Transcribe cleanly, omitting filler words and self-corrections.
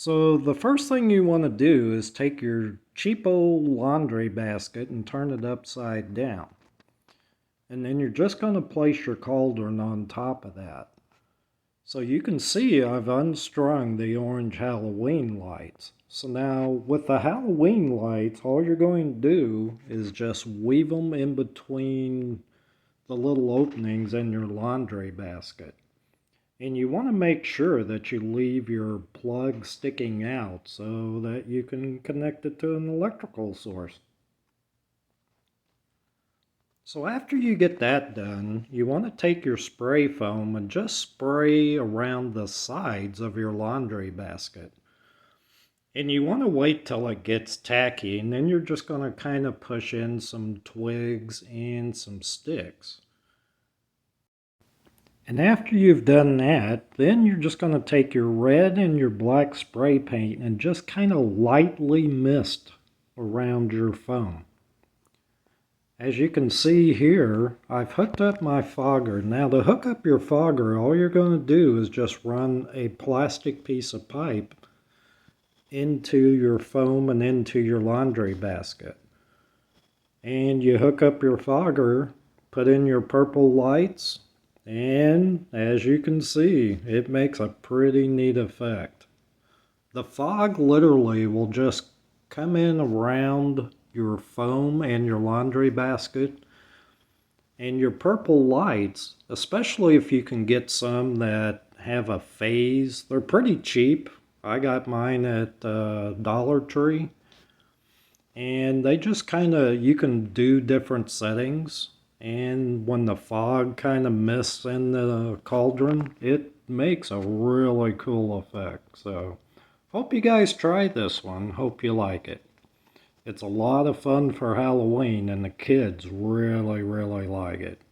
So the first thing you want to do is take your cheap old laundry basket and turn it upside down. And then you're just going to place your cauldron on top of that. So you can see I've unstrung the orange Halloween lights. So now with the Halloween lights, all you're going to do is just weave them in between the little openings in your laundry basket. And you want to make sure that you leave your plug sticking out so that you can connect it to an electrical source. So after you get that done, you want to take your spray foam and just spray around the sides of your laundry basket. And you want to wait till it gets tacky, and then you're just going to kind of push in some twigs and some sticks. And after you've done that, then you're just going to take your red and your black spray paint and just kind of lightly mist around your foam. As you can see here, I've hooked up my fogger. Now to hook up your fogger, all you're going to do is just run a plastic piece of pipe into your foam and into your laundry basket. And you hook up your fogger, put in your purple lights, and as you can see, it makes a pretty neat effect. The fog literally will just come in around your foam and your laundry basket. And your purple lights, especially if you can get some that have a phase, they're pretty cheap. I got mine at Dollar Tree. And they just kind of, you can do different settings. And when the fog kind of mists in the cauldron, it makes a really cool effect. So, hope you guys try this one. Hope you like it. It's a lot of fun for Halloween, and the kids really, really like it.